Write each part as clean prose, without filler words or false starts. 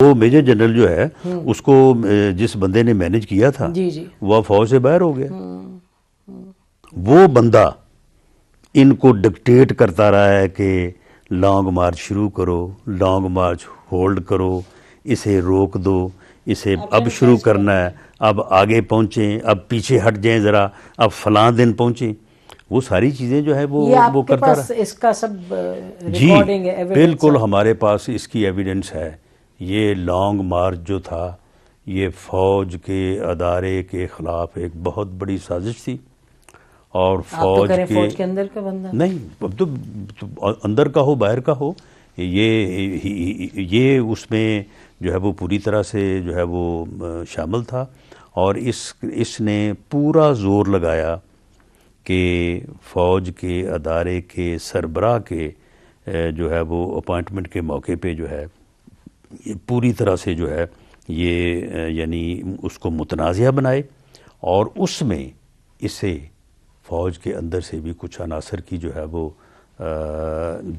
وہ major general جو ہے اس کو جس بندے نے مینج کیا تھا وہ فوج سے باہر ہو گیا. وہ بندہ ان کو ڈکٹیٹ کرتا رہا ہے کہ لانگ مارچ شروع کرو، لانگ مارچ ہولڈ کرو، اسے روک دو، اسے اب شروع کرنا ہے، اب آگے پہنچیں، اب پیچھے ہٹ جائیں ذرا، اب فلاں دن پہنچیں. وہ ساری چیزیں جو ہے وہ کرتا رہا. اس کا سب جی ریکارڈنگ ہے، بالکل ہمارے پاس اس کی ایویڈنس ہے. یہ لانگ مارچ جو تھا یہ فوج کے ادارے کے خلاف ایک بہت بڑی سازش تھی. اور فوج کے اندر کا بندہ نہیں، اب تو اندر کا ہو باہر کا ہو، یہ اس میں جو ہے وہ پوری طرح سے جو ہے وہ شامل تھا. اور اس نے پورا زور لگایا کہ فوج کے ادارے کے سربراہ کے جو ہے وہ اپوائنٹمنٹ کے موقع پہ جو ہے یہ پوری طرح سے جو ہے یہ یعنی اس کو متنازعہ بنائے. اور اس میں اسے فوج کے اندر سے بھی کچھ عناصر کی جو ہے وہ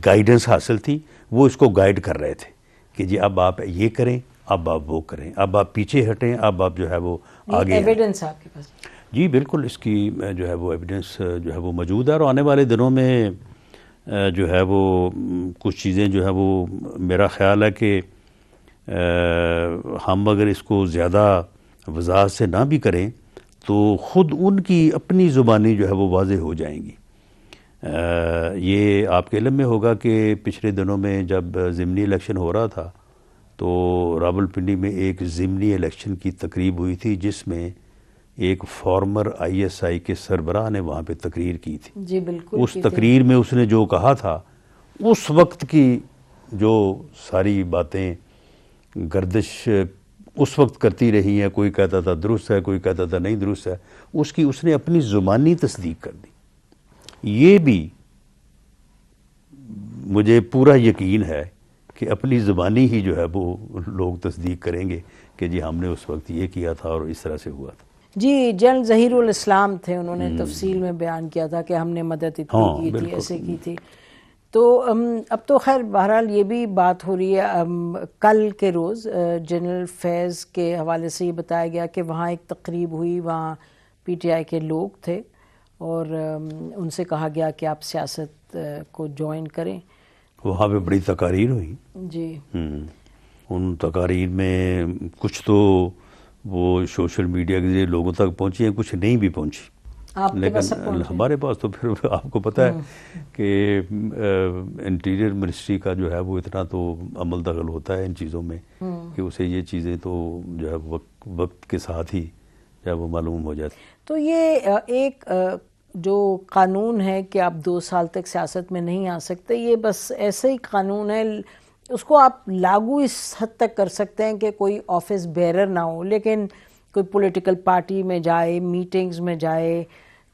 گائیڈنس حاصل تھی. وہ اس کو گائیڈ کر رہے تھے کہ جی اب آپ یہ کریں، اب آپ وہ کریں، اب آپ پیچھے ہٹیں، اب آپ جو ہے وہ آگے. ایویڈنس آپ کے پاس؟ جی بالکل اس کی جو ہے وہ ایویڈنس جو ہے وہ موجود ہے. اور آنے والے دنوں میں جو ہے وہ کچھ چیزیں جو ہے وہ میرا خیال ہے کہ ہم اگر اس کو زیادہ وضاحت سے نہ بھی کریں تو خود ان کی اپنی زبانی جو ہے وہ واضح ہو جائیں گی. یہ آپ کے علم میں ہوگا کہ پچھلے دنوں میں جب ضمنی الیکشن ہو رہا تھا تو راولپنڈی میں ایک ضمنی الیکشن کی تقریب ہوئی تھی جس میں ایک فارمر آئی ایس آئی کے سربراہ نے وہاں پہ تقریر کی تھی. جی بالکل. اس تقریر میں اس نے جو کہا تھا اس وقت کی جو ساری باتیں گردش اس وقت کرتی رہی ہیں، کوئی کہتا تھا درست ہے، کوئی کہتا تھا نہیں درست ہے، اس نے اپنی زبانی تصدیق کر دی. یہ بھی مجھے پورا یقین ہے کہ اپنی زبانی ہی جو ہے وہ لوگ تصدیق کریں گے کہ جی ہم نے اس وقت یہ کیا تھا اور اس طرح سے ہوا تھا. جی جنرل ظہیر الاسلام تھے، انہوں نے تفصیل میں بیان کیا تھا کہ ہم نے مدد اتنی کی تھی، ایسے کی تھی. تو اب تو خیر بہرحال یہ بھی بات ہو رہی ہے. کل کے روز جنرل فیض کے حوالے سے یہ بتایا گیا کہ وہاں ایک تقریب ہوئی، وہاں پی ٹی آئی کے لوگ تھے اور ان سے کہا گیا کہ آپ سیاست کو جوائن کریں. وہاں پہ بڑی تقاریر ہوئی. جی ان تقاریر میں کچھ تو وہ سوشل میڈیا کے ذریعے لوگوں تک پہنچی ہیں، کچھ نہیں بھی پہنچی. لیکن ہمارے پاس تو پھر آپ کو پتہ ہے کہ انٹیریئر منسٹری کا جو ہے وہ اتنا تو عمل دخل ہوتا ہے ان چیزوں میں کہ اسے یہ چیزیں تو جو ہے وقت کے ساتھ ہی جو ہے وہ معلوم ہو جاتی. تو یہ ایک جو قانون ہے کہ آپ 2 سال تک سیاست میں نہیں آ سکتے، یہ بس ایسے ہی قانون ہے، اس کو آپ لاگو اس حد تک کر سکتے ہیں کہ کوئی آفس بیرر نہ ہو، لیکن کوئی پولیٹیکل پارٹی میں جائے، میٹنگز میں جائے،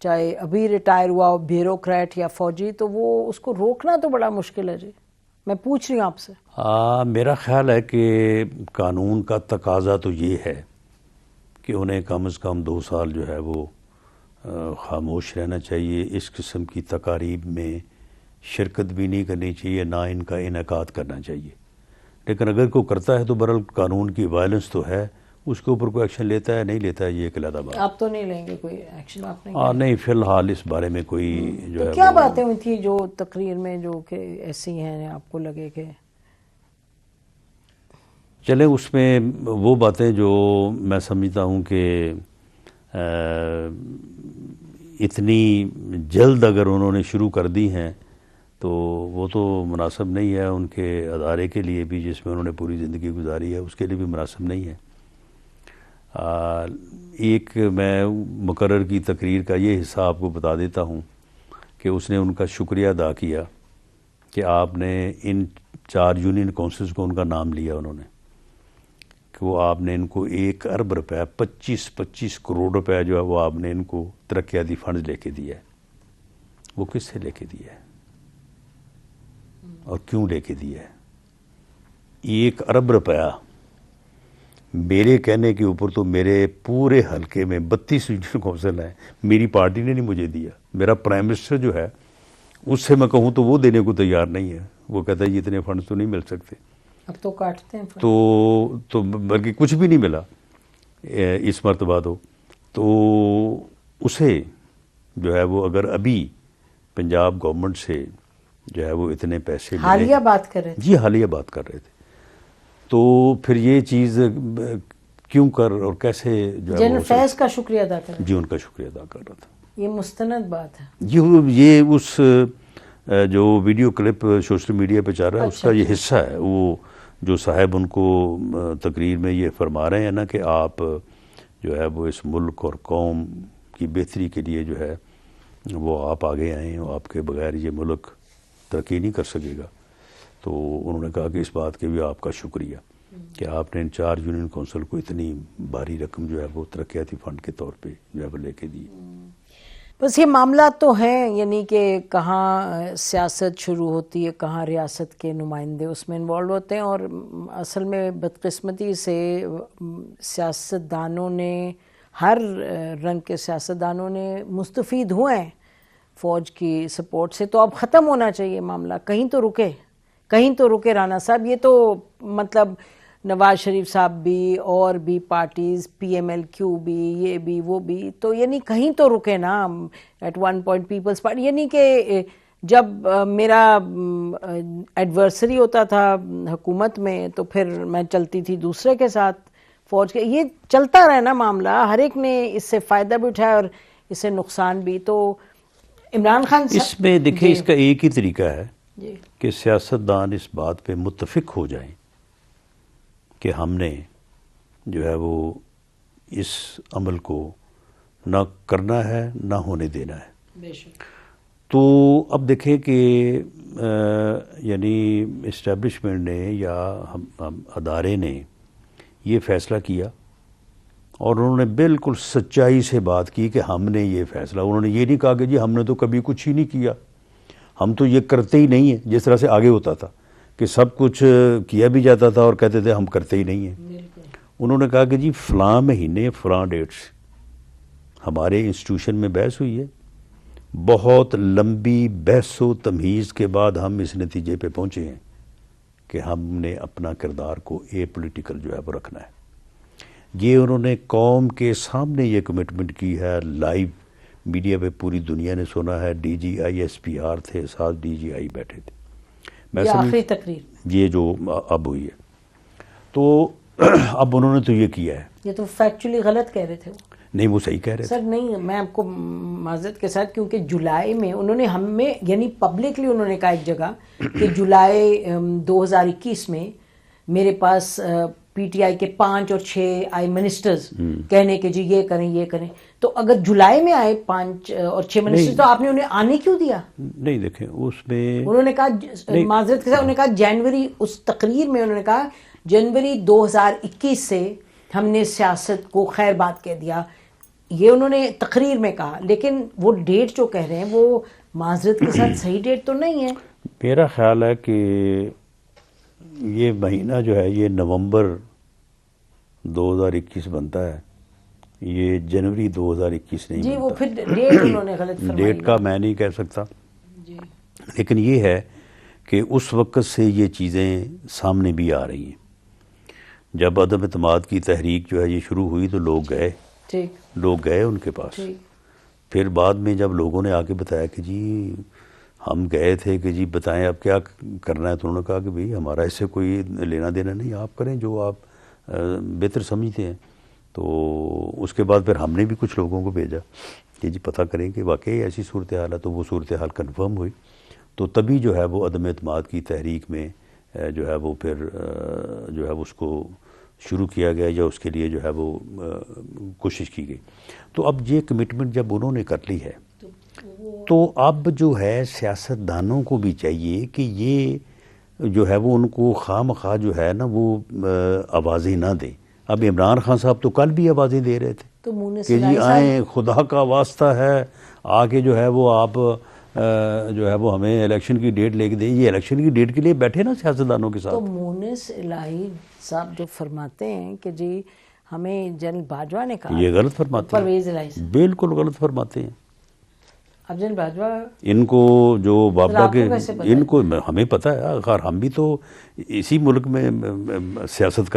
چاہے ابھی ریٹائر ہوا ہو بیوروکریٹ یا فوجی، تو وہ اس کو روکنا تو بڑا مشکل ہے. جی میں پوچھ رہی ہوں آپ سے. میرا خیال ہے کہ قانون کا تقاضا تو یہ ہے کہ انہیں کم از کم 2 سال جو ہے وہ خاموش رہنا چاہیے، اس قسم کی تقاریب میں شرکت بھی نہیں کرنی چاہیے، نہ ان کا انعقاد کرنا چاہیے. لیکن اگر کوئی کرتا ہے تو برحال قانون کی وائلنس تو ہے، اس کے اوپر کوئی ایکشن لیتا ہے نہیں لیتا ہے یہ ایک علیحدہ بات. آپ تو نہیں لیں گے کوئی ایکشن؟ آپ نہیں فی الحال اس بارے میں کوئی جو ہے. کیا باتیں ہوئی تھی جو تقریر میں جو کہ ایسی ہیں آپ کو لگے کہ چلیں اس میں وہ باتیں جو میں سمجھتا ہوں کہ اتنی جلد اگر انہوں نے شروع کر دی ہیں تو وہ تو مناسب نہیں ہے ان کے ادارے کے لیے بھی، جس میں انہوں نے پوری زندگی گزاری ہے، اس کے لیے بھی مناسب نہیں ہے. ایک میں مقرر کی تقریر کا یہ حصہ آپ کو بتا دیتا ہوں کہ اس نے ان کا شکریہ ادا کیا کہ آپ نے ان 4 یونین کونسلز کو ان کا نام لیا انہوں نے کہ وہ آپ نے ان کو 1 ارب روپے 25 کروڑ روپے جو ہے وہ آپ نے ان کو ترقیاتی فنڈز لے کے دیا ہے. وہ کس سے لے کے دیا ہے اور کیوں لے کے دیا ہے؟ 1 ارب روپیہ میرے کہنے کے اوپر تو میرے پورے حلقے میں 32 یونین کونسل ہیں، میری پارٹی نے نہیں مجھے دیا. میرا پرائم منسٹر جو ہے اس سے میں کہوں تو وہ دینے کو تیار نہیں ہے، وہ کہتا ہے یہ اتنے فنڈز تو نہیں مل سکتے. اب تو کاٹتے ہیں تو بلکہ کچھ بھی نہیں ملا اس مرتبہ تو اسے جو ہے وہ اگر ابھی پنجاب گورنمنٹ سے جو ہے وہ اتنے پیسے حالیہ بات کر رہے تھے. جی حالیہ بات کر رہے تھے, تو پھر یہ چیز کیوں کر اور کیسے جو ہے جنرل فیض کا شکریہ ادا کر رہے جی ان کا شکریہ ادا کر رہا تھا. یہ مستند بات ہے. جی یہ اس جو ویڈیو کلپ سوشل میڈیا پہ چل رہا ہے اس کا یہ حصہ ہے. وہ جو صاحب ان کو تقریر میں یہ فرما رہے ہیں نا کہ آپ جو ہے وہ اس ملک اور قوم کی بہتری کے لیے جو ہے وہ آپ آگے آئیں, اور آپ کے بغیر یہ ملک ترقی نہیں کر سکے گا. تو انہوں نے کہا کہ اس بات کے بھی آپ کا شکریہ کہ آپ نے انچارج یونین کونسل کو اتنی بھاری رقم جو ہے وہ ترقیاتی فنڈ کے طور پہ جو ہے وہ لے کے دی. بس یہ معاملات تو ہیں, یعنی کہ کہاں سیاست شروع ہوتی ہے, کہاں ریاست کے نمائندے اس میں انوالو ہوتے ہیں, اور اصل میں بدقسمتی سے سیاستدانوں نے, ہر رنگ کے سیاستدانوں نے مستفید ہوئے ہیں فوج کی سپورٹ سے. تو اب ختم ہونا چاہیے معاملہ, کہیں تو رکے رانا صاحب. یہ تو مطلب نواز شریف صاحب بھی اور بھی parties, P M L Q بھی, یہ بھی وہ بھی, تو یعنی کہیں تو رکے نا. At one point Peoples Party, یعنی کہ جب میرا ایڈورسری ہوتا تھا حکومت میں تو پھر میں چلتی تھی دوسرے کے ساتھ فوج کے. یہ چلتا رہے نا معاملہ, ہر ایک نے اس سے فائدہ بھی اٹھایا اور اس سے نقصان بھی. تو عمران خان اس میں دیکھیں اس کا ایک ہی طریقہ ہے کہ سیاستدان اس بات پہ متفق ہو جائیں کہ ہم نے جو ہے وہ اس عمل کو نہ کرنا ہے نہ ہونے دینا ہے. تو اب دیکھیں کہ یعنی اسٹیبلشمنٹ نے یا ہم ادارے نے یہ فیصلہ کیا, اور انہوں نے بالکل سچائی سے بات کی کہ ہم نے یہ فیصلہ, انہوں نے یہ نہیں کہا کہ جی ہم نے تو کبھی کچھ ہی نہیں کیا, ہم تو یہ کرتے ہی نہیں ہیں, جس طرح سے آگے ہوتا تھا کہ سب کچھ کیا بھی جاتا تھا اور کہتے تھے ہم کرتے ہی نہیں ہیں. انہوں نے کہا کہ جی فلاں مہینے فلاں ڈیٹس ہمارے انسٹیٹیوشن میں بحث ہوئی ہے, بہت لمبی بحث و تمہیز کے بعد ہم اس نتیجے پہ پہنچے ہیں کہ ہم نے اپنا کردار کو اے پولیٹیکل جو ہے وہ رکھنا ہے. یہ انہوں نے قوم کے سامنے یہ کمٹمنٹ کی ہے, لائیو میڈیا پہ پوری دنیا نے سنا ہے. D G I S P R تھے, ساتھ ڈی جی آئی بیٹھے تھے. یہ آخری تقریر یہ جو اب ہوئی ہے, تو اب انہوں نے تو یہ کیا ہے. یہ تو فیکچولی غلط کہہ رہے تھے. نہیں وہ صحیح کہہ رہے تھے سر. نہیں, میں آپ کو معذرت کے ساتھ, کیونکہ جولائی میں انہوں نے ہمیں یعنی پبلکلی انہوں نے کہا ایک جگہ کہ جولائی 2021 میں میرے پاس پی ٹی آئی کے 5 اور 6 آئی منسٹرز کہنے کہ جی یہ کریں یہ کریں. تو اگر جولائی میں آئے 5 اور 6 منسٹرز, تو آپ نے انہیں آنے کیوں دیا؟ نہیں دیکھیں اس میں انہوں نے کہا, معذرت کے ساتھ انہوں نے کہا جنوری, اس تقریر میں انہوں نے کہا جنوری 2021 سے ہم نے سیاست کو خیر بات کہہ دیا. یہ انہوں نے تقریر میں کہا, لیکن وہ ڈیٹ جو کہہ رہے ہیں وہ معذرت کے ساتھ صحیح ڈیٹ تو نہیں ہے. میرا خیال ہے کہ یہ مہینہ جو ہے یہ نومبر 2021 بنتا ہے, یہ جنوری 2021 نہیں. جی وہ پھر ڈیٹ انہوں نے غلط فرمائی. ڈیٹ کا میں نہیں کہہ سکتا, لیکن یہ ہے کہ اس وقت سے یہ چیزیں سامنے بھی آ رہی ہیں. جب عدم اعتماد کی تحریک جو ہے یہ شروع ہوئی تو لوگ گئے ان کے پاس. پھر بعد میں جب لوگوں نے آگے بتایا کہ جی ہم گئے تھے کہ جی بتائیں اب کیا کرنا ہے, تو انہوں نے کہا کہ بھئی ہمارا اس سے کوئی لینا دینا نہیں, آپ کریں جو آپ بہتر سمجھتے ہیں. تو اس کے بعد پھر ہم نے بھی کچھ لوگوں کو بھیجا کہ جی پتہ کریں کہ واقعی ایسی صورتحال ہے. تو وہ صورتحال کنفرم ہوئی, تو تبھی جو ہے وہ عدم اعتماد کی تحریک میں جو ہے وہ پھر جو ہے اس کو شروع کیا گیا, یا اس کے لیے جو ہے وہ کوشش کی گئی. تو اب یہ کمٹمنٹ جب انہوں نے کر لی ہے تو اب جو ہے سیاستدانوں کو بھی چاہیے کہ یہ جو ہے وہ ان کو خواہ مخواہ جو ہے نا وہ آوازیں نہ دیں. اب عمران خان صاحب تو کل بھی آوازیں دے رہے تھے کہ جی آئیں, خدا کا واسطہ ہے آ کے جو ہے وہ آپ جو ہے وہ ہمیں الیکشن کی ڈیٹ لے کے دیں. یہ الیکشن کی ڈیٹ کے لیے بیٹھے نا سیاستدانوں کے ساتھ. تو مونس الہی صاحب جو فرماتے ہیں کہ جی ہمیں جنرل باجوہ نے کہا, یہ غلط فرماتے ہیں, پرویز الہی صاحب بالکل غلط فرماتے ہیں. ارجن باجوہ ان کو جو بابڈا کے کیسے پتہ ان کو ہمیں پتہ ہے، خیر ہم بھی تو اسی ملک میں سیاست